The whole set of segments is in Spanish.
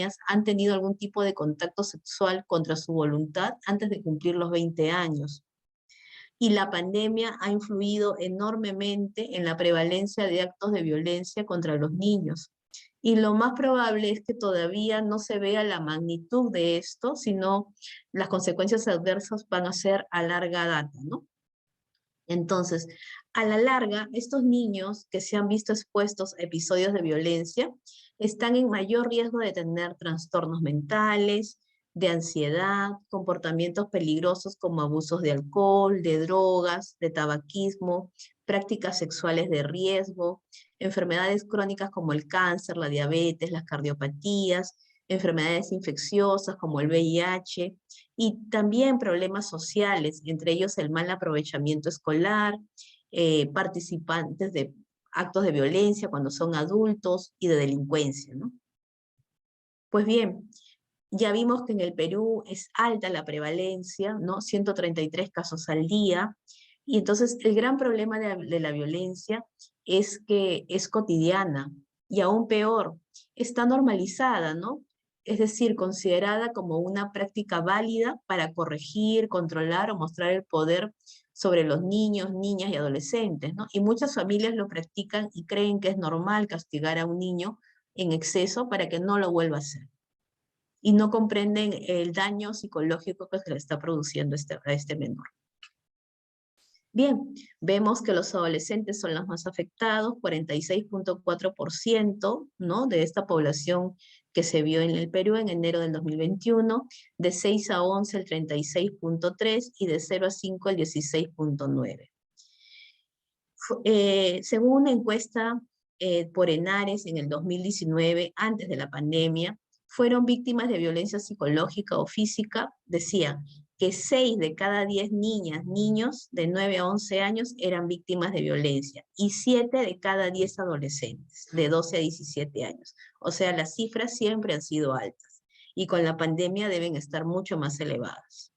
niñas han tenido algún tipo de contacto sexual contra su voluntad antes de cumplir los 20 años. Y la pandemia ha influido enormemente en la prevalencia de actos de violencia contra los niños. Y lo más probable es que todavía no se vea la magnitud de esto, sino las consecuencias adversas van a ser a larga data, ¿no? Entonces, a la larga, estos niños que se han visto expuestos a episodios de violencia están en mayor riesgo de tener trastornos mentales, de ansiedad, comportamientos peligrosos como abusos de alcohol, de drogas, de tabaquismo, prácticas sexuales de riesgo, enfermedades crónicas como el cáncer, la diabetes, las cardiopatías, enfermedades infecciosas como el VIH, y también problemas sociales, entre ellos el mal aprovechamiento escolar, participantes de actos de violencia cuando son adultos y de delincuencia, ¿no? Pues bien, ya vimos que en el Perú es alta la prevalencia, ¿no? 133 casos al día, y entonces el gran problema de la violencia es que es cotidiana, y aún peor, está normalizada, ¿no? Es decir, considerada como una práctica válida para corregir, controlar o mostrar el poder sobre los niños, niñas y adolescentes, ¿no? Y muchas familias lo practican y creen que es normal castigar a un niño en exceso para que no lo vuelva a hacer y no comprenden el daño psicológico que se le está produciendo a este menor. Bien, vemos que los adolescentes son los más afectados, 46.4%, ¿no?, de esta población que se vio en el Perú en enero del 2021, de 6 a 11 el 36.3% y de 0 a 5 el 16.9%. Según una encuesta por ENARES en el 2019, antes de la pandemia, fueron víctimas de violencia psicológica o física, decía que 6 de cada 10 niñas, niños de 9 a 11 años eran víctimas de violencia y 7 de cada 10 adolescentes de 12 a 17 años. O sea, las cifras siempre han sido altas y con la pandemia deben estar mucho más elevadas.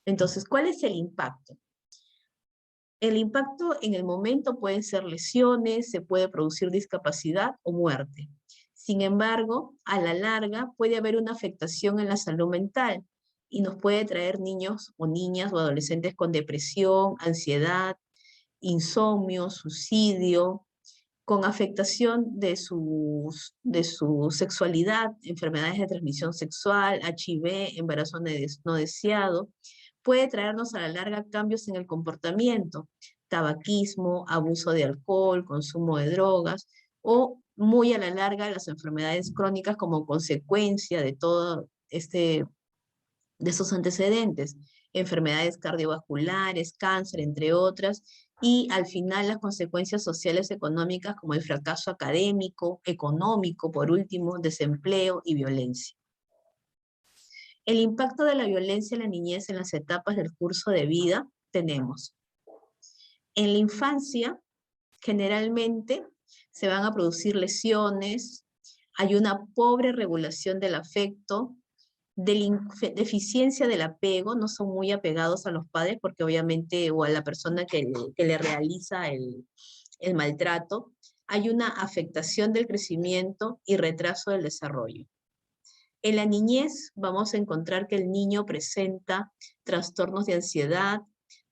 Entonces, ¿cuál es el impacto? El impacto en el momento pueden ser lesiones, se puede producir discapacidad o muerte. Sin embargo, a la larga puede haber una afectación en la salud mental y nos puede traer niños o niñas o adolescentes con depresión, ansiedad, insomnio, suicidio, con afectación de su sexualidad, enfermedades de transmisión sexual, HIV, embarazo no deseado. Puede traernos a la larga cambios en el comportamiento, tabaquismo, abuso de alcohol, consumo de drogas, o muy a la larga las enfermedades crónicas como consecuencia de todo de esos antecedentes, enfermedades cardiovasculares, cáncer, entre otras, y al final las consecuencias sociales económicas como el fracaso académico, económico, por último, desempleo y violencia. El impacto de la violencia en la niñez en las etapas del curso de vida tenemos. En la infancia, generalmente, se van a producir lesiones, hay una pobre regulación del afecto, deficiencia del apego, no son muy apegados a los padres porque obviamente, o a la persona que le realiza el maltrato, hay una afectación del crecimiento y retraso del desarrollo. En la niñez vamos a encontrar que el niño presenta trastornos de ansiedad,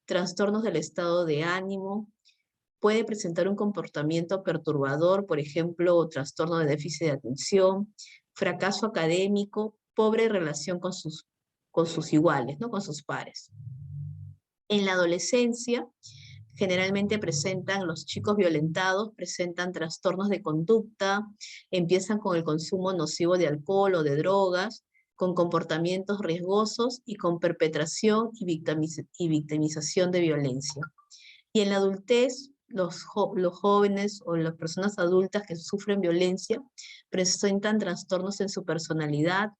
trastornos del estado de ánimo, puede presentar un comportamiento perturbador, por ejemplo, trastorno de déficit de atención, fracaso académico, pobre relación con sus iguales, ¿no?, con sus pares. En la adolescencia, generalmente los chicos violentados presentan trastornos de conducta, empiezan con el consumo nocivo de alcohol o de drogas, con comportamientos riesgosos y con perpetración y victimización de violencia. Y en la adultez, los jóvenes o las personas adultas que sufren violencia presentan trastornos en su personalidad,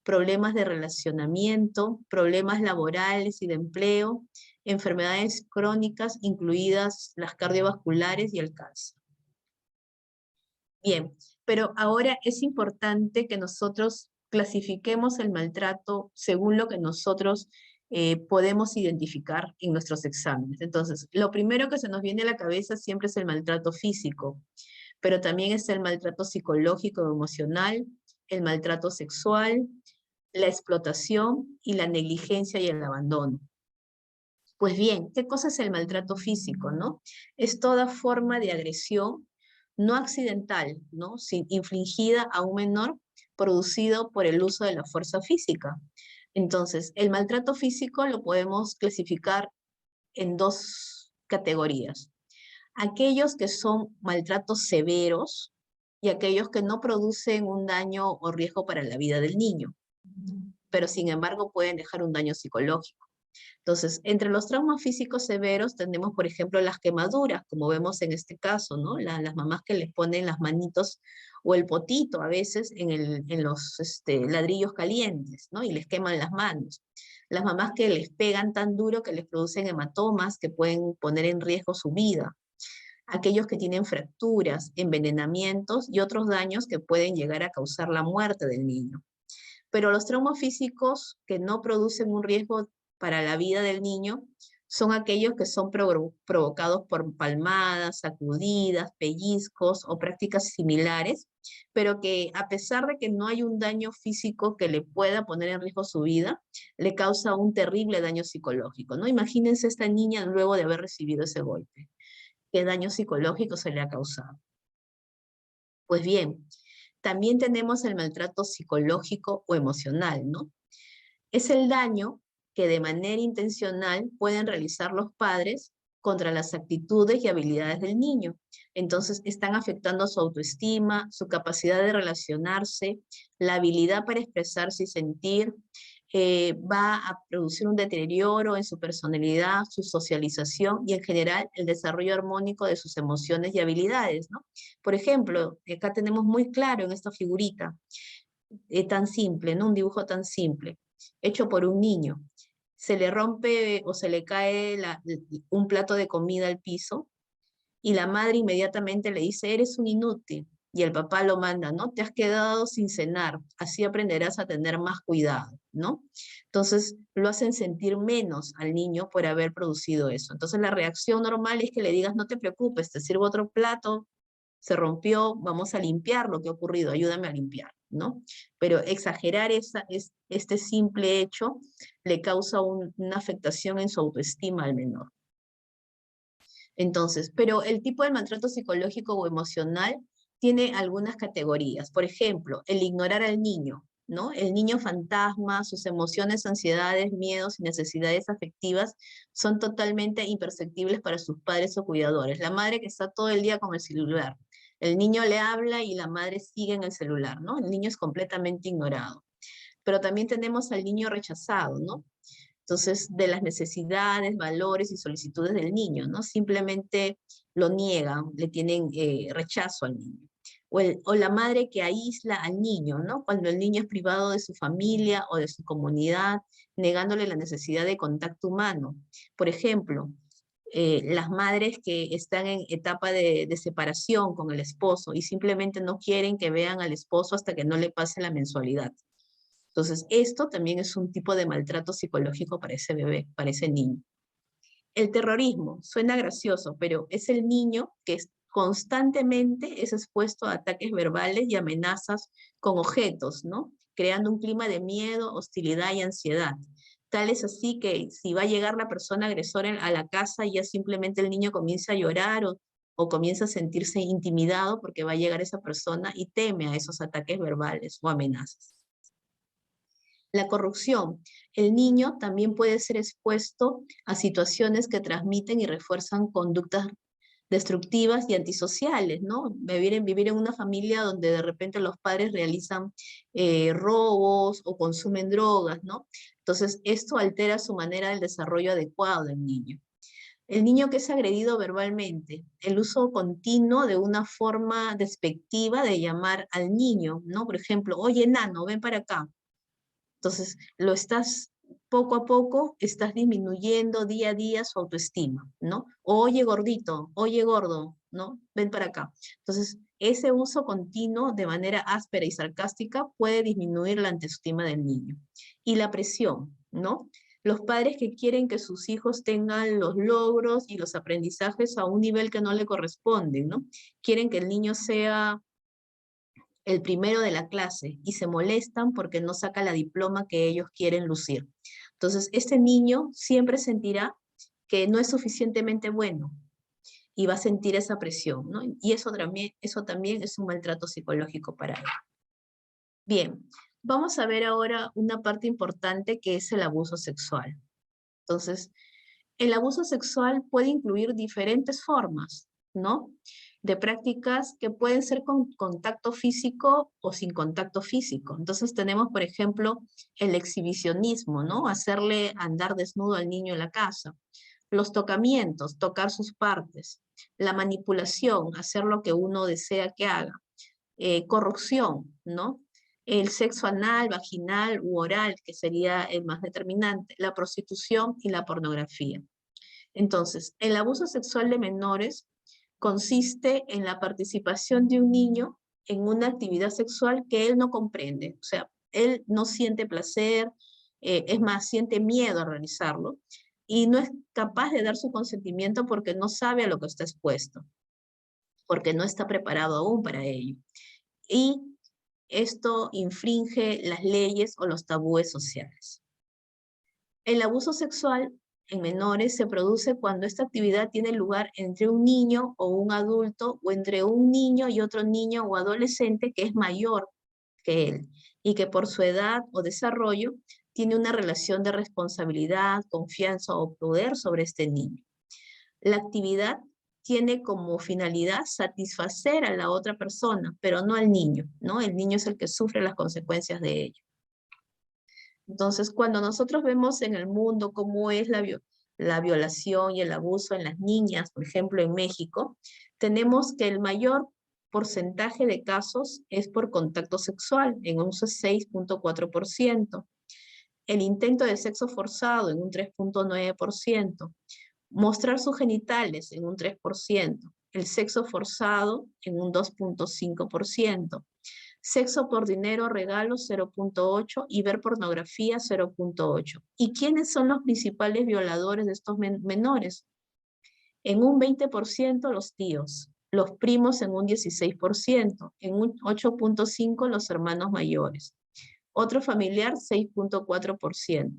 problemas de relacionamiento, problemas laborales y de empleo, enfermedades crónicas, incluidas las cardiovasculares y el cáncer. Bien, pero ahora es importante que nosotros clasifiquemos el maltrato según lo que nosotros podemos identificar en nuestros exámenes. Entonces, lo primero que se nos viene a la cabeza siempre es el maltrato físico, pero también es el maltrato psicológico o emocional, el maltrato sexual, la explotación y la negligencia y el abandono. Pues bien, ¿qué cosa es el maltrato físico, no? Es toda forma de agresión no accidental, ¿no? Infligida a un menor producido por el uso de la fuerza física. Entonces, el maltrato físico lo podemos clasificar en dos categorías. Aquellos que son maltratos severos y aquellos que no producen un daño o riesgo para la vida del niño, pero sin embargo pueden dejar un daño psicológico. Entonces, entre los traumas físicos severos tenemos, por ejemplo, las quemaduras, como vemos en este caso, ¿no? Las mamás que les ponen las manitos o el potito a veces en los ladrillos calientes, ¿no? Y les queman las manos. Las mamás que les pegan tan duro que les producen hematomas que pueden poner en riesgo su vida. Aquellos que tienen fracturas, envenenamientos y otros daños que pueden llegar a causar la muerte del niño. Pero los traumas físicos que no producen un riesgo para la vida del niño son aquellos que son provocados por palmadas, sacudidas, pellizcos o prácticas similares, pero que a pesar de que no hay un daño físico que le pueda poner en riesgo su vida, le causa un terrible daño psicológico, ¿no? Imagínense esta niña luego de haber recibido ese golpe. ¿Qué daño psicológico se le ha causado? Pues bien, también tenemos el maltrato psicológico o emocional, ¿no? Es el daño que de manera intencional pueden realizar los padres contra las actitudes y habilidades del niño. Entonces, están afectando su autoestima, su capacidad de relacionarse, la habilidad para expresarse y sentir, va a producir un deterioro en su personalidad, su socialización y en general el desarrollo armónico de sus emociones y habilidades, ¿no? Por ejemplo, acá tenemos muy claro en esta figurita, tan simple, ¿no? Un dibujo tan simple, hecho por un niño. Se le rompe o se le cae un plato de comida al piso y la madre inmediatamente le dice, eres un inútil. Y el papá lo manda, ¿no? Te has quedado sin cenar, así aprenderás a tener más cuidado, ¿no? Entonces lo hacen sentir menos al niño por haber producido eso. Entonces la reacción normal es que le digas, no te preocupes, te sirvo otro plato, se rompió, vamos a limpiar lo que ha ocurrido, ayúdame a limpiar, ¿no? Pero exagerar este simple hecho le causa una afectación en su autoestima al menor. Entonces, pero el tipo de maltrato psicológico o emocional tiene algunas categorías. Por ejemplo, el ignorar al niño, ¿no? El niño fantasma, sus emociones, ansiedades, miedos y necesidades afectivas son totalmente imperceptibles para sus padres o cuidadores. La madre que está todo el día con el celular. El niño le habla y la madre sigue en el celular, ¿no? El niño es completamente ignorado. Pero también tenemos al niño rechazado, ¿no? Entonces, de las necesidades, valores y solicitudes del niño, ¿no? Simplemente lo niegan, le tienen rechazo al niño. O la madre que aísla al niño, ¿no? Cuando el niño es privado de su familia o de su comunidad, negándole la necesidad de contacto humano. Por ejemplo, las madres que están en etapa de separación con el esposo y simplemente no quieren que vean al esposo hasta que no le pase la mensualidad. Entonces, esto también es un tipo de maltrato psicológico para ese bebé, para ese niño. El terrorismo, suena gracioso, pero es el niño que constantemente es expuesto a ataques verbales y amenazas con objetos, ¿no? Creando un clima de miedo, hostilidad y ansiedad. Tal es así que si va a llegar la persona agresora a la casa, ya simplemente el niño comienza a llorar o comienza a sentirse intimidado porque va a llegar esa persona y teme a esos ataques verbales o amenazas. La corrupción. El niño también puede ser expuesto a situaciones que transmiten y refuerzan conductas destructivas y antisociales, ¿no? Vivir en una familia donde de repente los padres realizan robos o consumen drogas, ¿no? Entonces, esto altera su manera del desarrollo adecuado del niño. El niño que es agredido verbalmente, el uso continuo de una forma despectiva de llamar al niño, ¿no? Por ejemplo, oye, enano, ven para acá. Entonces, poco a poco, estás disminuyendo día a día su autoestima, ¿no? Oye, gordito, oye, gordo, ¿no? Ven para acá. Entonces, ese uso continuo de manera áspera y sarcástica puede disminuir la autoestima del niño. Y la presión, ¿no? Los padres que quieren que sus hijos tengan los logros y los aprendizajes a un nivel que no le corresponden, ¿no? Quieren que el niño sea el primero de la clase y se molestan porque no saca la diploma que ellos quieren lucir. Entonces, este niño siempre sentirá que no es suficientemente bueno y va a sentir esa presión, ¿no? Y eso también es un maltrato psicológico para él. Bien, vamos a ver ahora una parte importante que es el abuso sexual. Entonces, el abuso sexual puede incluir diferentes formas, ¿no? De prácticas que pueden ser con contacto físico o sin contacto físico. Entonces tenemos, por ejemplo, el exhibicionismo, ¿no? Hacerle andar desnudo al niño en la casa. Los tocamientos, tocar sus partes. La manipulación, hacer lo que uno desea que haga. Corrupción, ¿no? El sexo anal, vaginal u oral, que sería el más determinante. La prostitución y la pornografía. Entonces, el abuso sexual de menores consiste en la participación de un niño en una actividad sexual que él no comprende. O sea, él no siente placer, es más, siente miedo a realizarlo y no es capaz de dar su consentimiento porque no sabe a lo que está expuesto, porque no está preparado aún para ello. Y esto infringe las leyes o los tabúes sociales. El abuso sexual en menores se produce cuando esta actividad tiene lugar entre un niño o un adulto o entre un niño y otro niño o adolescente que es mayor que él y que por su edad o desarrollo tiene una relación de responsabilidad, confianza o poder sobre este niño. La actividad tiene como finalidad satisfacer a la otra persona, pero no al niño, ¿no? El niño es el que sufre las consecuencias de ello. Entonces, cuando nosotros vemos en el mundo cómo es la violación y el abuso en las niñas, por ejemplo, en México, tenemos que el mayor porcentaje de casos es por contacto sexual, en un 6.4%. El intento de sexo forzado en un 3.9%. Mostrar sus genitales en un 3%. El sexo forzado en un 2.5%. Sexo por dinero, regalo 0.8 y ver pornografía 0.8. ¿Y quiénes son los principales violadores de estos menores? En un 20% los tíos, los primos en un 16%, en un 8.5% los hermanos mayores. Otro familiar 6.4%.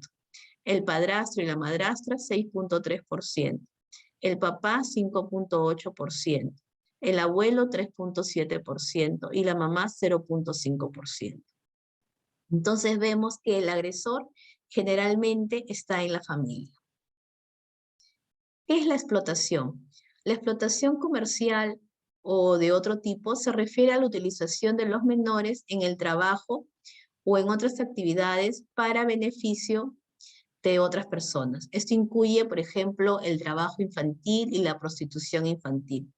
El padrastro y la madrastra 6.3%. El papá 5.8%. El abuelo 3.7% y la mamá 0.5%. Entonces vemos que el agresor generalmente está en la familia. ¿Qué es la explotación? La explotación comercial o de otro tipo se refiere a la utilización de los menores en el trabajo o en otras actividades para beneficio de otras personas. Esto incluye, por ejemplo, el trabajo infantil y la prostitución infantil.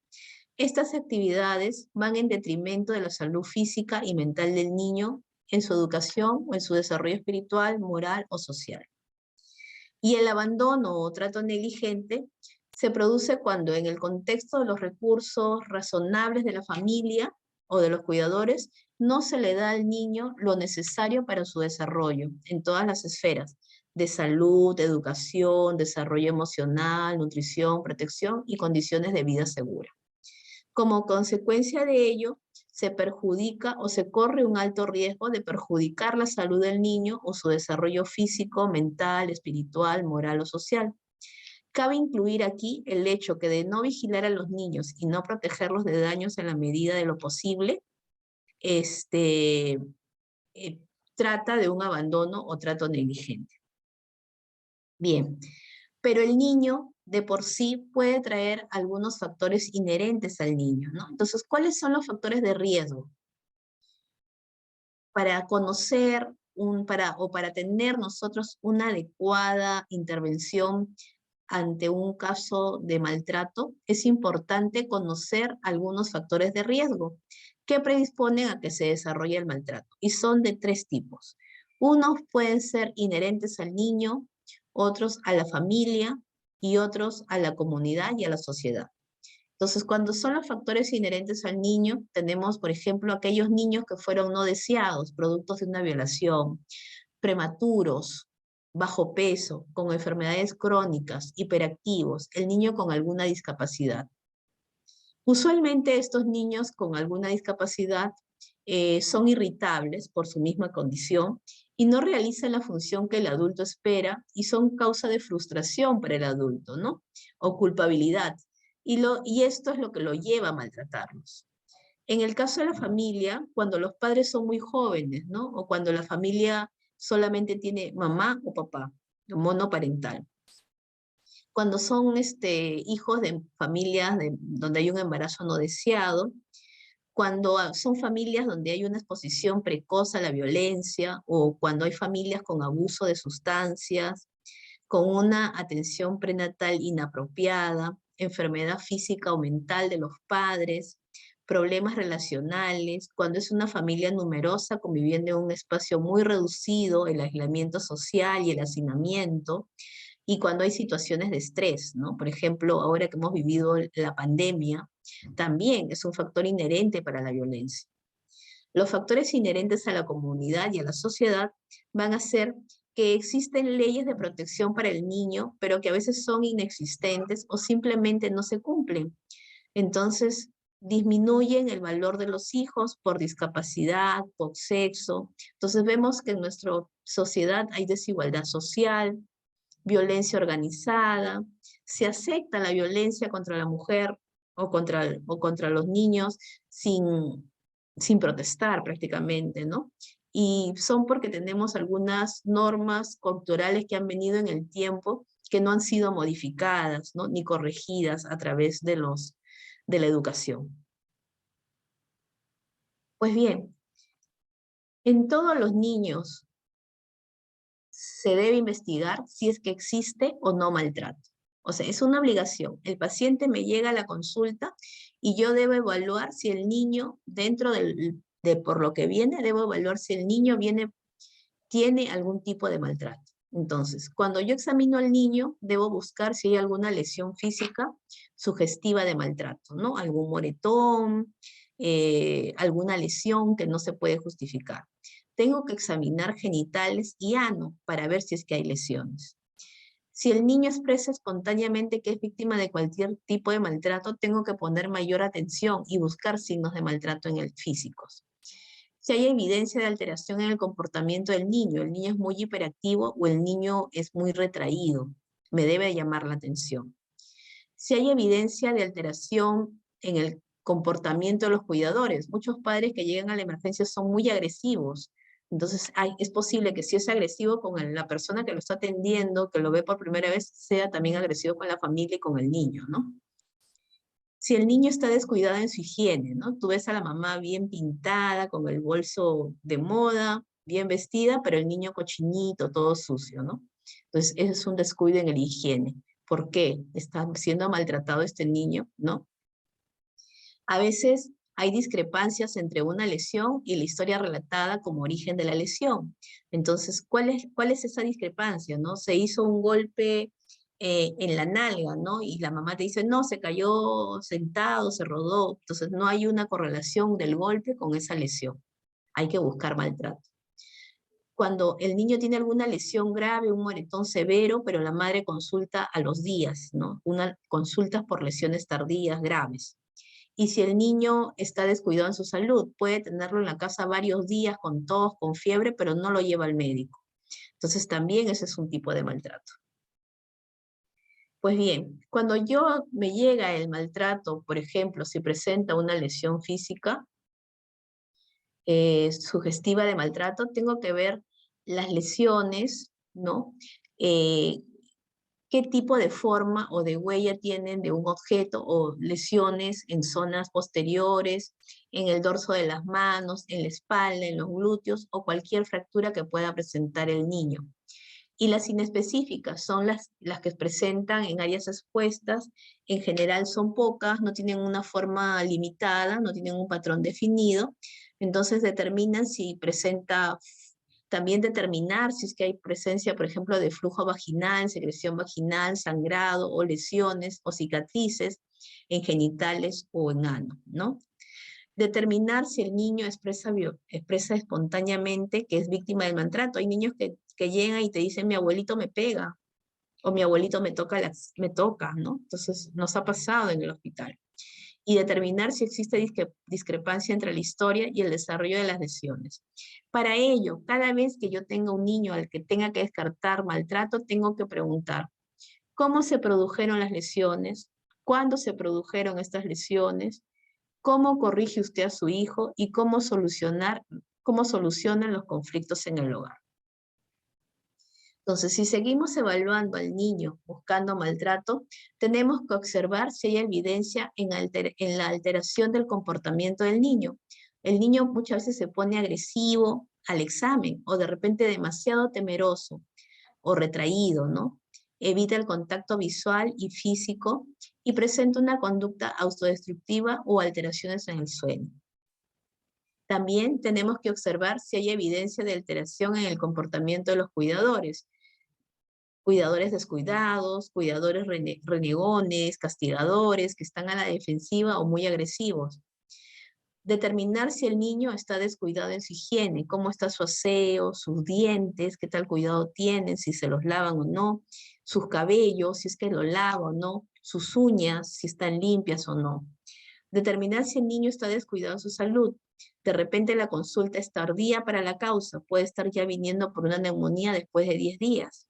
Estas actividades van en detrimento de la salud física y mental del niño en su educación o en su desarrollo espiritual, moral o social. Y el abandono o trato negligente se produce cuando en el contexto de los recursos razonables de la familia o de los cuidadores no se le da al niño lo necesario para su desarrollo en todas las esferas de salud, educación, desarrollo emocional, nutrición, protección y condiciones de vida segura. Como consecuencia de ello, se perjudica o se corre un alto riesgo de perjudicar la salud del niño o su desarrollo físico, mental, espiritual, moral o social. Cabe incluir aquí el hecho que de no vigilar a los niños y no protegerlos de daños en la medida de lo posible, trata de un abandono o trato negligente. Bien, pero el niño de por sí puede traer algunos factores inherentes al niño, ¿no? Entonces, ¿cuáles son los factores de riesgo? Para conocer para tener nosotros una adecuada intervención ante un caso de maltrato, es importante conocer algunos factores de riesgo que predisponen a que se desarrolle el maltrato. Y son de 3 tipos. Unos pueden ser inherentes al niño, otros a la familia y otros a la comunidad y a la sociedad. Entonces, cuando son los factores inherentes al niño, tenemos, por ejemplo, aquellos niños que fueron no deseados, productos de una violación, prematuros, bajo peso, con enfermedades crónicas, hiperactivos, el niño con alguna discapacidad. Usualmente estos niños con alguna discapacidad son irritables por su misma condición y no realizan la función que el adulto espera y son causa de frustración para el adulto, ¿no? O culpabilidad. Y esto es lo que lo lleva a maltratarlos. En el caso de la familia, cuando los padres son muy jóvenes, ¿no? O cuando la familia solamente tiene mamá o papá, monoparental. Cuando son hijos de familias donde hay un embarazo no deseado, cuando son familias donde hay una exposición precoz a la violencia o cuando hay familias con abuso de sustancias, con una atención prenatal inapropiada, enfermedad física o mental de los padres, problemas relacionales, cuando es una familia numerosa conviviendo en un espacio muy reducido, el aislamiento social y el hacinamiento, y cuando hay situaciones de estrés, ¿no? Por ejemplo, ahora que hemos vivido la pandemia, también es un factor inherente para la violencia. Los factores inherentes a la comunidad y a la sociedad van a ser que existen leyes de protección para el niño, pero que a veces son inexistentes o simplemente no se cumplen. Entonces, disminuyen el valor de los hijos por discapacidad, por sexo. Entonces, vemos que en nuestra sociedad hay desigualdad social, violencia organizada, se acepta la violencia contra la mujer o contra los niños sin protestar prácticamente, ¿no? Y son porque tenemos algunas normas culturales que han venido en el tiempo que no han sido modificadas, ¿no? Ni corregidas a través de la educación. Pues bien, en todos los niños se debe investigar si es que existe o no maltrato. O sea, es una obligación. El paciente me llega a la consulta y yo debo evaluar si el niño, dentro de por lo que viene, debo evaluar si el niño tiene algún tipo de maltrato. Entonces, cuando yo examino al niño, debo buscar si hay alguna lesión física sugestiva de maltrato, ¿no? Algún moretón, alguna lesión que no se puede justificar. Tengo que examinar genitales y ano para ver si es que hay lesiones. Si el niño expresa espontáneamente que es víctima de cualquier tipo de maltrato, tengo que poner mayor atención y buscar signos de maltrato en el físicos. Si hay evidencia de alteración en el comportamiento del niño, el niño es muy hiperactivo o el niño es muy retraído, me debe llamar la atención. Si hay evidencia de alteración en el comportamiento de los cuidadores, muchos padres que llegan a la emergencia son muy agresivos, entonces es posible que si es agresivo con la persona que lo está atendiendo, que lo ve por primera vez, sea también agresivo con la familia y con el niño, ¿no? Si el niño está descuidado en su higiene, ¿no? Tú ves a la mamá bien pintada, con el bolso de moda, bien vestida, pero el niño cochinito, todo sucio, ¿no? Entonces, ese es un descuido en el higiene. ¿Por qué? Está siendo maltratado este niño, ¿no? A veces hay discrepancias entre una lesión y la historia relatada como origen de la lesión. Entonces, ¿cuál es esa discrepancia, no? Se hizo un golpe en la nalga, ¿no? Y la mamá te dice, no, se cayó sentado, se rodó. Entonces, no hay una correlación del golpe con esa lesión. Hay que buscar maltrato. Cuando el niño tiene alguna lesión grave, un moretón severo, pero la madre consulta a los días, ¿no? Consultas por lesiones tardías graves. Y si el niño está descuidado en su salud, puede tenerlo en la casa varios días con tos, con fiebre, pero no lo lleva al médico. Entonces también ese es un tipo de maltrato. Pues bien, cuando me llega el maltrato, por ejemplo, si presenta una lesión física sugestiva de maltrato, tengo que ver las lesiones, ¿no? Qué tipo de forma o de huella tienen de un objeto o lesiones en zonas posteriores, en el dorso de las manos, en la espalda, en los glúteos o cualquier fractura que pueda presentar el niño. Y las inespecíficas son las que presentan en áreas expuestas, en general son pocas, no tienen una forma limitada, no tienen un patrón definido, entonces determinan si presenta, también determinar si es que hay presencia, por ejemplo, de flujo vaginal, secreción vaginal, sangrado o lesiones o cicatrices en genitales o en ano, ¿no? Determinar si el niño expresa espontáneamente que es víctima del maltrato. Hay niños que llegan y te dicen, mi abuelito me pega, o mi abuelito me toca, ¿no? Entonces, nos ha pasado en el hospital. y determinar si existe discrepancia entre la historia y el desarrollo de las lesiones. Para ello, cada vez que yo tenga un niño al que tenga que descartar maltrato, tengo que preguntar, ¿cómo se produjeron las lesiones? ¿Cuándo se produjeron estas lesiones? ¿Cómo corrige usted a su hijo? Y cómo solucionan los conflictos en el hogar. Entonces, si seguimos evaluando al niño buscando maltrato, tenemos que observar si hay evidencia en la alteración del comportamiento del niño. El niño muchas veces se pone agresivo al examen o de repente demasiado temeroso o retraído, ¿no? Evita el contacto visual y físico y presenta una conducta autodestructiva o alteraciones en el sueño. También tenemos que observar si hay evidencia de alteración en el comportamiento de los cuidadores. Cuidadores descuidados, cuidadores renegones, castigadores, que están a la defensiva o muy agresivos. Determinar si el niño está descuidado en su higiene, cómo está su aseo, sus dientes, qué tal cuidado tienen, si se los lavan o no, sus cabellos, si es que lo lava o no, sus uñas, si están limpias o no. Determinar si el niño está descuidado en su salud. De repente la consulta es tardía para la causa, puede estar ya viniendo por una neumonía después de 10 días.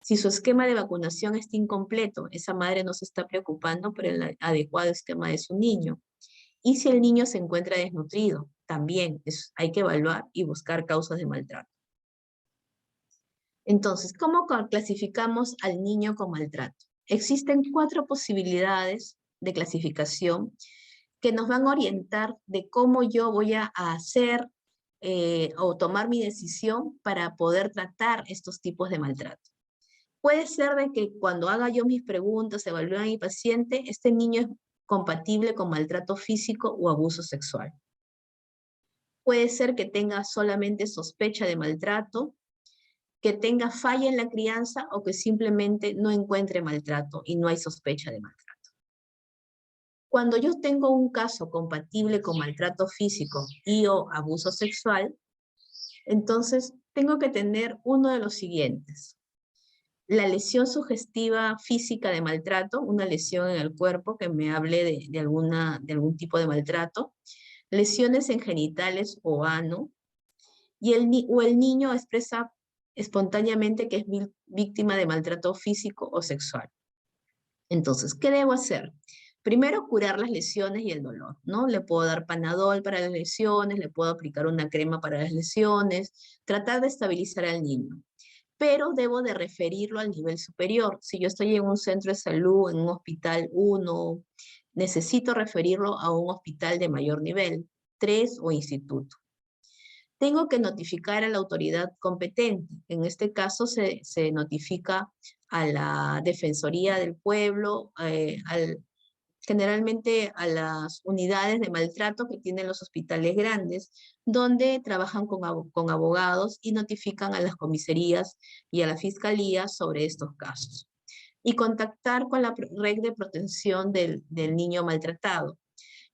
Si su esquema de vacunación está incompleto, esa madre no se está preocupando por el adecuado esquema de su niño. Y si el niño se encuentra desnutrido, también hay que evaluar y buscar causas de maltrato. Entonces, ¿cómo clasificamos al niño con maltrato? Existen 4 posibilidades de clasificación que nos van a orientar de cómo yo voy a hacer o tomar mi decisión para poder tratar estos tipos de maltrato. Puede ser de que cuando haga yo mis preguntas, evalúe a mi paciente, este niño es compatible con maltrato físico o abuso sexual. Puede ser que tenga solamente sospecha de maltrato, que tenga falla en la crianza o que simplemente no encuentre maltrato y no hay sospecha de maltrato. Cuando yo tengo un caso compatible con maltrato físico y o abuso sexual, entonces tengo que tener uno de los siguientes. La lesión sugestiva física de maltrato, una lesión en el cuerpo que me hable de algún tipo de maltrato, lesiones en genitales o ano, y el niño expresa espontáneamente que es víctima de maltrato físico o sexual. Entonces, ¿qué debo hacer? Primero, curar las lesiones y el dolor, ¿no? Le puedo dar Panadol para las lesiones, le puedo aplicar una crema para las lesiones, tratar de estabilizar al niño. Pero debo de referirlo al nivel superior. Si yo estoy en un centro de salud, en un hospital 1, necesito referirlo a un hospital de mayor nivel, 3 o instituto. Tengo que notificar a la autoridad competente. En este caso se notifica a la Defensoría del Pueblo, generalmente a las unidades de maltrato que tienen los hospitales grandes, donde trabajan con abogados y notifican a las comisarías y a la fiscalía sobre estos casos. Y contactar con la red de protección del niño maltratado.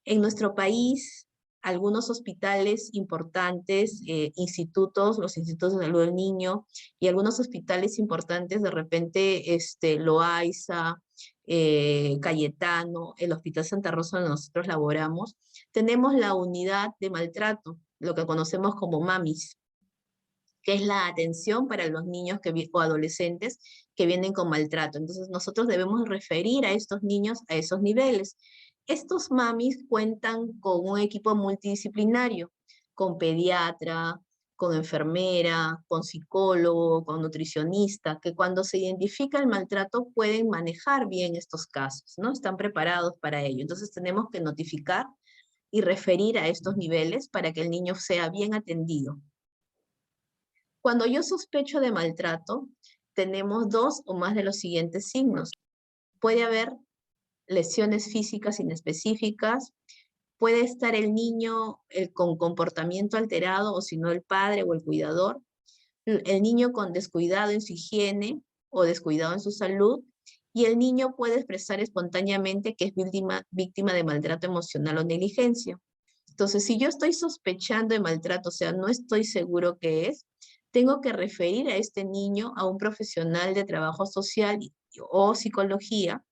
En nuestro país, algunos hospitales importantes, los institutos de salud del niño y algunos hospitales importantes, de repente Loaiza, Cayetano, el Hospital Santa Rosa donde nosotros laboramos, tenemos la unidad de maltrato, lo que conocemos como MAMIS, que es la atención para los niños o adolescentes que vienen con maltrato. Entonces nosotros debemos referir a estos niños a esos niveles. Estos MAMIS cuentan con un equipo multidisciplinario, con pediatra, con enfermera, con psicólogo, con nutricionista, que cuando se identifica el maltrato pueden manejar bien estos casos, ¿no? Están preparados para ello. Entonces tenemos que notificar y referir a estos niveles para que el niño sea bien atendido. Cuando yo sospecho de maltrato, tenemos 2 o más de los siguientes signos. Puede haber lesiones físicas inespecíficas, puede estar el niño con comportamiento alterado, o si no el padre o el cuidador, el niño con descuidado en su higiene o descuidado en su salud, y el niño puede expresar espontáneamente que es víctima de maltrato emocional o negligencia. Entonces, si yo estoy sospechando de maltrato, o sea, no estoy seguro qué es, tengo que referir a este niño a un profesional de trabajo social o psicología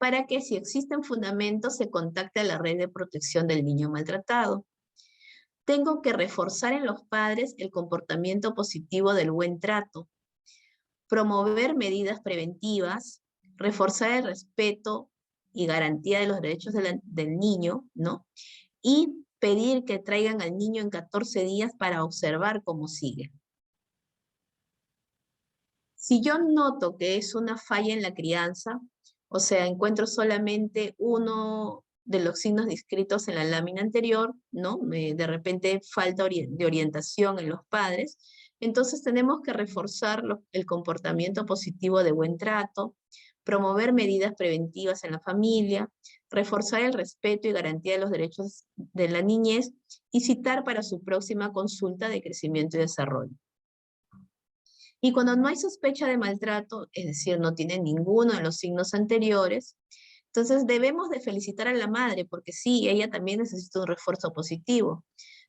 para que si existen fundamentos se contacte a la red de protección del niño maltratado. Tengo que reforzar en los padres el comportamiento positivo del buen trato, promover medidas preventivas, reforzar el respeto y garantía de los derechos del niño, ¿no? Y pedir que traigan al niño en 14 días para observar cómo sigue. Si yo noto que es una falla en la crianza, o sea, encuentro solamente uno de los signos descritos en la lámina anterior, ¿no? De repente falta de orientación en los padres, entonces tenemos que reforzar el comportamiento positivo de buen trato, promover medidas preventivas en la familia, reforzar el respeto y garantía de los derechos de la niñez y citar para su próxima consulta de crecimiento y desarrollo. Y cuando no hay sospecha de maltrato, es decir, no tiene ninguno de los signos anteriores, entonces debemos de felicitar a la madre, porque sí, ella también necesita un refuerzo positivo.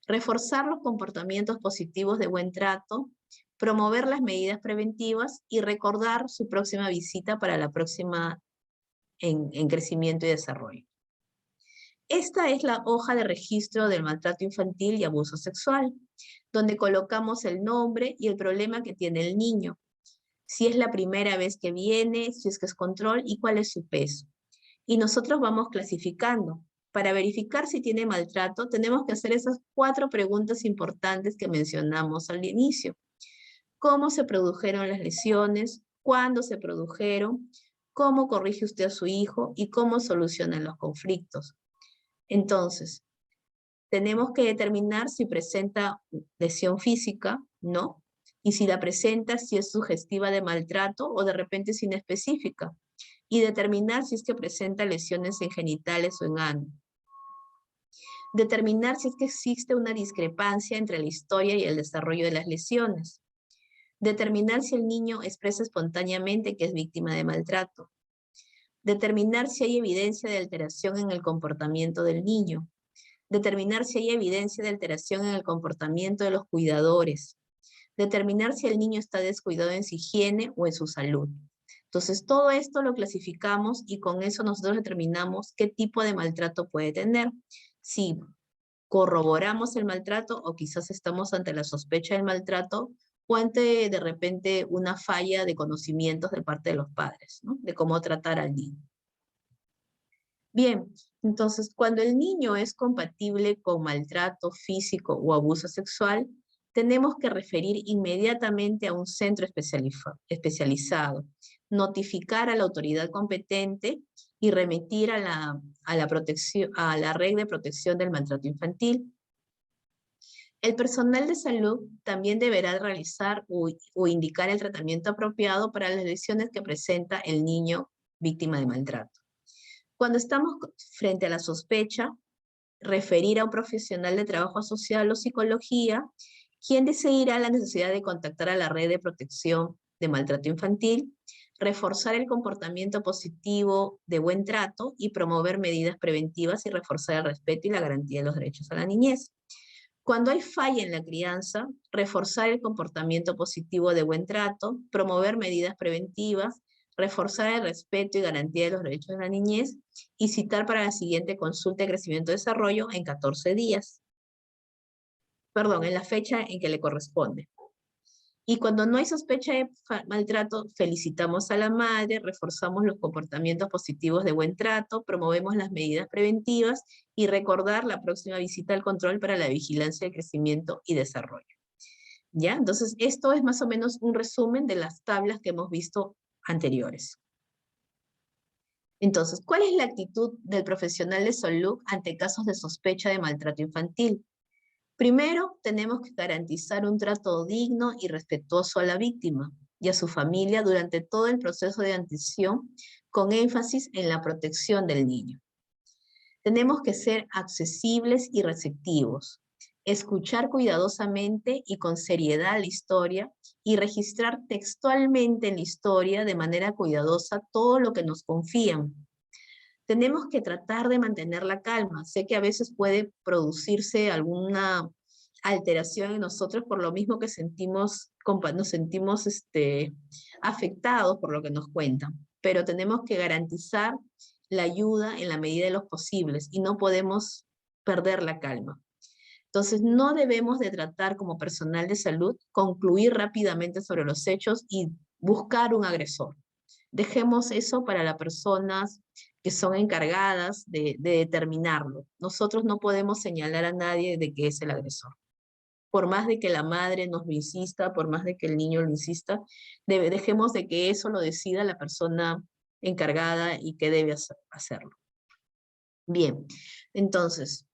Reforzar los comportamientos positivos de buen trato, promover las medidas preventivas y recordar su próxima visita para la próxima en crecimiento y desarrollo. Esta es la hoja de registro del maltrato infantil y abuso sexual, donde colocamos el nombre y el problema que tiene el niño, si es la primera vez que viene, si es que es control y cuál es su peso. Y nosotros vamos clasificando. Para verificar si tiene maltrato, tenemos que hacer esas 4 preguntas importantes que mencionamos al inicio. ¿Cómo se produjeron las lesiones? ¿Cuándo se produjeron? ¿Cómo corrige usted a su hijo? ¿Y cómo solucionan los conflictos? Entonces, tenemos que determinar si presenta lesión física, ¿no? Y si la presenta, si es sugestiva de maltrato o de repente es inespecífica. Y determinar si es que presenta lesiones en genitales o en ano. Determinar si es que existe una discrepancia entre la historia y el desarrollo de las lesiones. Determinar si el niño expresa espontáneamente que es víctima de maltrato. Determinar si hay evidencia de alteración en el comportamiento del niño. Determinar si hay evidencia de alteración en el comportamiento de los cuidadores. Determinar si el niño está descuidado en su higiene o en su salud. Entonces, todo esto lo clasificamos y con eso nosotros determinamos qué tipo de maltrato puede tener. Si corroboramos el maltrato o quizás estamos ante la sospecha del maltrato o ante de repente una falla de conocimientos de parte de los padres, ¿no? De cómo tratar al niño. Bien, entonces cuando el niño es compatible con maltrato físico o abuso sexual, tenemos que referir inmediatamente a un centro especializado, notificar a la autoridad competente y remitir a la red de protección del maltrato infantil. El personal de salud también deberá realizar o indicar el tratamiento apropiado para las lesiones que presenta el niño víctima de maltrato. Cuando estamos frente a la sospecha, referir a un profesional de trabajo social o psicología, quien decidirá la necesidad de contactar a la red de protección de maltrato infantil, reforzar el comportamiento positivo de buen trato y promover medidas preventivas y reforzar el respeto y la garantía de los derechos a la niñez. Cuando hay falla en la crianza, reforzar el comportamiento positivo de buen trato, promover medidas preventivas, reforzar el respeto y garantía de los derechos de la niñez y citar para la siguiente consulta de crecimiento y desarrollo en 14 días. Perdón, en la fecha en que le corresponde. Y cuando no hay sospecha de maltrato, felicitamos a la madre, reforzamos los comportamientos positivos de buen trato, promovemos las medidas preventivas y recordar la próxima visita al control para la vigilancia de crecimiento y desarrollo. ¿Ya? Entonces, esto es más o menos un resumen de las tablas que hemos visto anteriores. Entonces, ¿cuál es la actitud del profesional de salud ante casos de sospecha de maltrato infantil? Primero, tenemos que garantizar un trato digno y respetuoso a la víctima y a su familia durante todo el proceso de atención, con énfasis en la protección del niño. Tenemos que ser accesibles y receptivos, escuchar cuidadosamente y con seriedad la historia y registrar textualmente en la historia de manera cuidadosa todo lo que nos confían. Tenemos que tratar de mantener la calma. Sé que a veces puede producirse alguna alteración en nosotros por lo mismo que nos sentimos afectados por lo que nos cuentan, pero tenemos que garantizar la ayuda en la medida de los posibles y no podemos perder la calma. Entonces, no debemos de tratar como personal de salud, concluir rápidamente sobre los hechos y buscar un agresor. Dejemos eso para las personas que son encargadas de determinarlo. Nosotros no podemos señalar a nadie de que es el agresor. Por más de que la madre nos lo insista, por más de que el niño lo insista, dejemos de que eso lo decida la persona encargada y que debe hacerlo. Bien, entonces,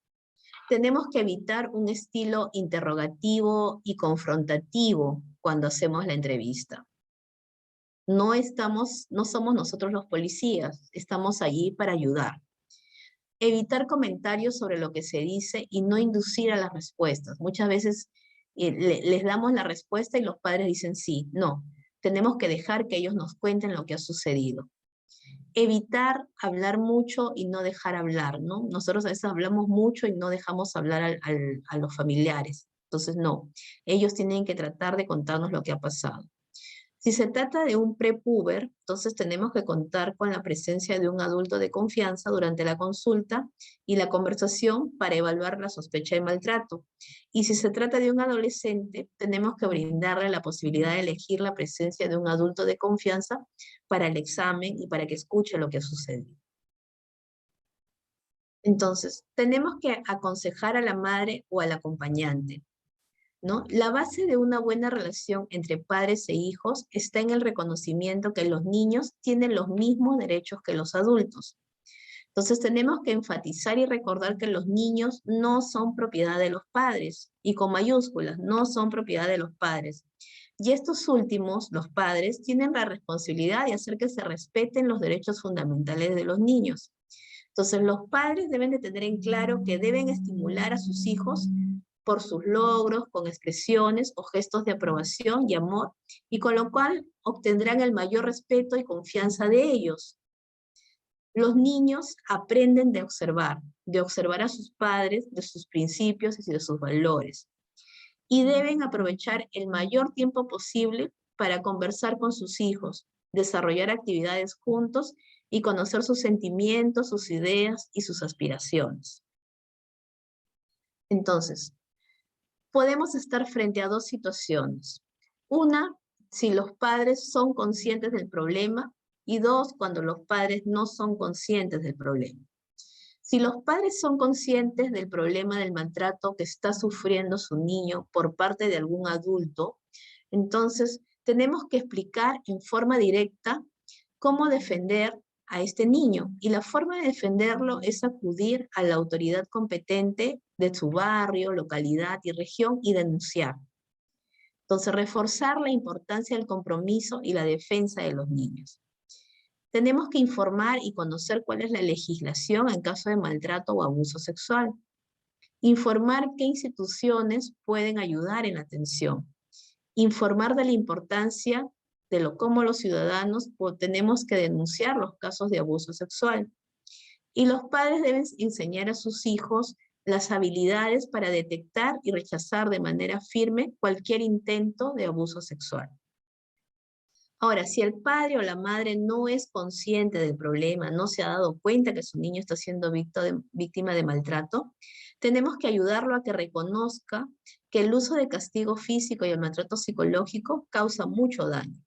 tenemos que evitar un estilo interrogativo y confrontativo cuando hacemos la entrevista. No somos nosotros los policías, estamos allí para ayudar. Evitar comentarios sobre lo que se dice y no inducir a las respuestas. Muchas veces les damos la respuesta y los padres dicen sí, no. Tenemos que dejar que ellos nos cuenten lo que ha sucedido. Evitar hablar mucho y no dejar hablar, ¿no? Nosotros a veces hablamos mucho y no dejamos hablar a los familiares. Entonces, no. Ellos tienen que tratar de contarnos lo que ha pasado. Si se trata de un prepúber, entonces tenemos que contar con la presencia de un adulto de confianza durante la consulta y la conversación para evaluar la sospecha de maltrato. Y si se trata de un adolescente, tenemos que brindarle la posibilidad de elegir la presencia de un adulto de confianza para el examen y para que escuche lo que ha sucedido. Entonces, tenemos que aconsejar a la madre o al acompañante, ¿no? La base de una buena relación entre padres e hijos está en el reconocimiento que los niños tienen los mismos derechos que los adultos. Entonces tenemos que enfatizar y recordar que los niños no son propiedad de los padres, y con mayúsculas, no son propiedad de los padres. Y estos últimos, los padres, tienen la responsabilidad de hacer que se respeten los derechos fundamentales de los niños. Entonces los padres deben de tener en claro que deben estimular a sus hijos por sus logros, con expresiones o gestos de aprobación y amor, y con lo cual obtendrán el mayor respeto y confianza de ellos. Los niños aprenden de observar a sus padres, de sus principios y de sus valores, y deben aprovechar el mayor tiempo posible para conversar con sus hijos, desarrollar actividades juntos y conocer sus sentimientos, sus ideas y sus aspiraciones. Entonces, podemos estar frente a dos situaciones. Una, si los padres son conscientes del problema, y dos, cuando los padres no son conscientes del problema. Si los padres son conscientes del problema del maltrato que está sufriendo su niño por parte de algún adulto, entonces tenemos que explicar en forma directa cómo defender a este niño. Y la forma de defenderlo es acudir a la autoridad competente de su barrio, localidad y región y denunciar. Entonces, reforzar la importancia del compromiso y la defensa de los niños. Tenemos que informar y conocer cuál es la legislación en caso de maltrato o abuso sexual. Informar qué instituciones pueden ayudar en la atención. Informar de la importancia de cómo los ciudadanos tenemos que denunciar los casos de abuso sexual. Y los padres deben enseñar a sus hijos las habilidades para detectar y rechazar de manera firme cualquier intento de abuso sexual. Ahora, si el padre o la madre no es consciente del problema, no se ha dado cuenta que su niño está siendo víctima de maltrato, tenemos que ayudarlo a que reconozca que el uso de castigo físico y el maltrato psicológico causa mucho daño.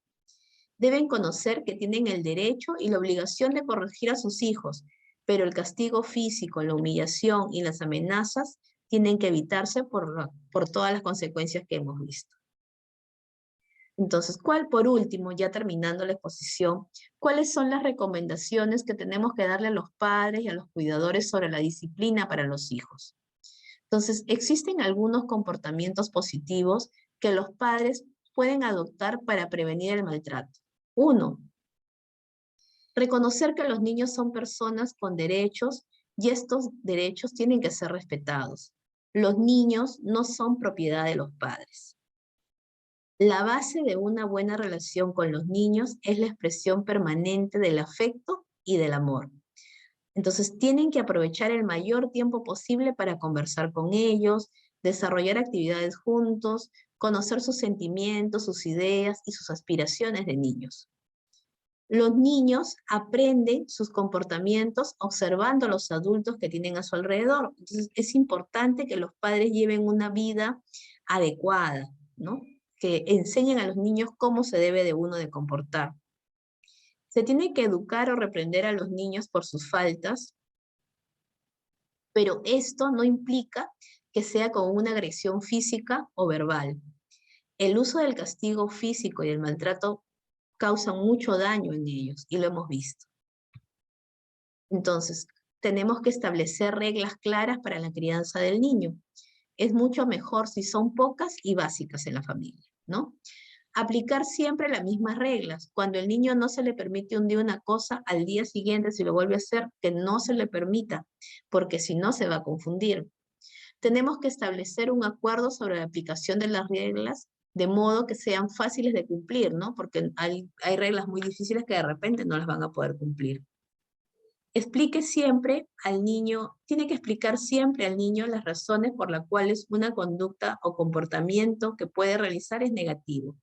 Deben conocer que tienen el derecho y la obligación de corregir a sus hijos, pero el castigo físico, la humillación y las amenazas tienen que evitarse por todas las consecuencias que hemos visto. Entonces, por último, ya terminando la exposición, ¿cuáles son las recomendaciones que tenemos que darle a los padres y a los cuidadores sobre la disciplina para los hijos? Entonces, existen algunos comportamientos positivos que los padres pueden adoptar para prevenir el maltrato. 1. Reconocer que los niños son personas con derechos y estos derechos tienen que ser respetados. Los niños no son propiedad de los padres. La base de una buena relación con los niños es la expresión permanente del afecto y del amor. Entonces tienen que aprovechar el mayor tiempo posible para conversar con ellos, desarrollar actividades juntos, conocer sus sentimientos, sus ideas y sus aspiraciones de niños. Los niños aprenden sus comportamientos observando a los adultos que tienen a su alrededor. Entonces, es importante que los padres lleven una vida adecuada, ¿no? Que enseñen a los niños cómo se debe de uno de comportar. Se tiene que educar o reprender a los niños por sus faltas, pero esto no implica que sea con una agresión física o verbal. El uso del castigo físico y el maltrato causan mucho daño en ellos, y lo hemos visto. Entonces, tenemos que establecer reglas claras para la crianza del niño. Es mucho mejor si son pocas y básicas en la familia, ¿no? Aplicar siempre las mismas reglas. Cuando el niño no se le permite un día una cosa, al día siguiente, si lo vuelve a hacer, que no se le permita, porque si no se va a confundir. Tenemos que establecer un acuerdo sobre la aplicación de las reglas de modo que sean fáciles de cumplir, ¿no? Porque hay reglas muy difíciles que de repente no las van a poder cumplir. Explique siempre al niño, tiene que explicar siempre al niño las razones por las cuales una conducta o comportamiento que puede realizar es negativo.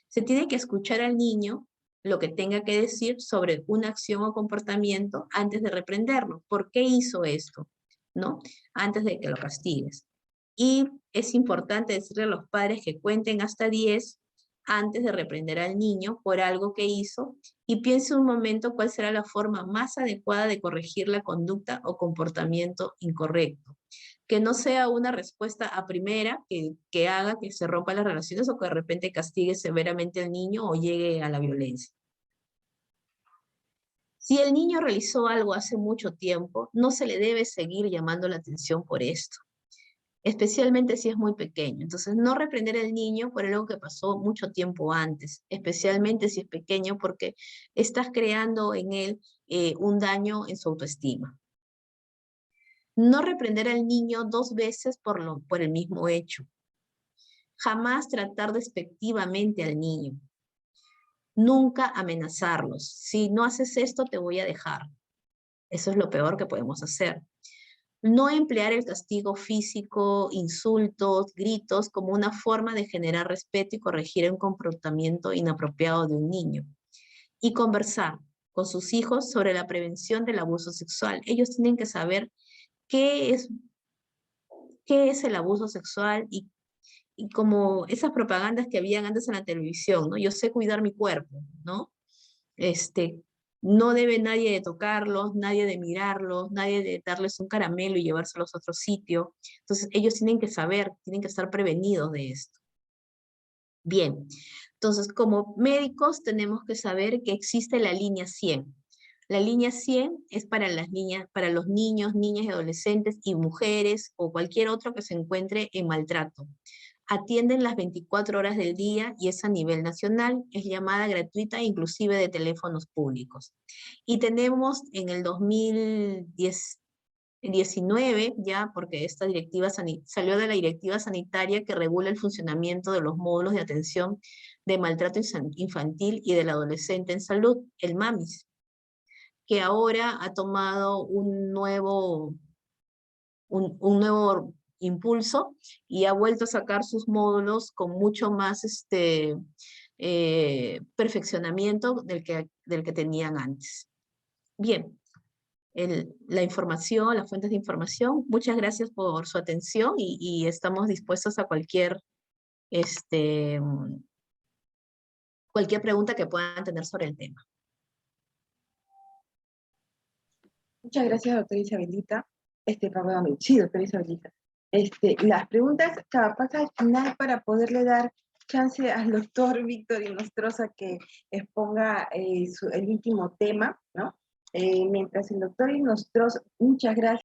Se tiene que escuchar al niño lo que tenga que decir sobre una acción o comportamiento antes de reprenderlo. ¿Por qué hizo esto? ¿No? Antes de que lo castigues. Y es importante decirle a los padres que cuenten hasta 10 antes de reprender al niño por algo que hizo y piense un momento cuál será la forma más adecuada de corregir la conducta o comportamiento incorrecto. Que no sea una respuesta a primera que haga que se rompan las relaciones o que de repente castigue severamente al niño o llegue a la violencia. Si el niño realizó algo hace mucho tiempo, no se le debe seguir llamando la atención por esto, especialmente si es muy pequeño. Entonces, no reprender al niño por algo que pasó mucho tiempo antes, especialmente si es pequeño, porque estás creando en él un daño en su autoestima. No reprender al niño 2 veces por el mismo hecho. Jamás tratar despectivamente al niño. Nunca amenazarlos. Si no haces esto, te voy a dejar. Eso es lo peor que podemos hacer. No emplear el castigo físico, insultos, gritos, como una forma de generar respeto y corregir un comportamiento inapropiado de un niño. Y conversar con sus hijos sobre la prevención del abuso sexual. Ellos tienen que saber qué es el abuso sexual y como esas propagandas que habían antes en la televisión, ¿no? Yo sé cuidar mi cuerpo, ¿no? No debe nadie de tocarlos, nadie de mirarlos, nadie de darles un caramelo y llevárselos a otro sitio. Entonces ellos tienen que saber, tienen que estar prevenidos de esto. Bien, entonces como médicos tenemos que saber que existe la línea 100. La línea 100 es para las niñas, para los niños, niñas y adolescentes y mujeres o cualquier otro que se encuentre en maltrato. Atienden las 24 horas del día y es a nivel nacional, es llamada gratuita inclusive de teléfonos públicos. Y tenemos en el 2019 ya, porque esta directiva salió de la directiva sanitaria que regula el funcionamiento de los módulos de atención de maltrato infantil y del adolescente en salud, el MAMIS, que ahora ha tomado un nuevo impulso y ha vuelto a sacar sus módulos con mucho más perfeccionamiento del que tenían antes. Bien, la información, las fuentes de información, muchas gracias por su atención y estamos dispuestos a cualquier pregunta que puedan tener sobre el tema. Muchas gracias, doctora Isabelita. Perdón, sí, doctora Isabelita. Las preguntas pasa al final para poderle dar chance al doctor Víctor Inostroza que exponga el último tema, ¿no? Mientras el doctor Inostroza, muchas gracias.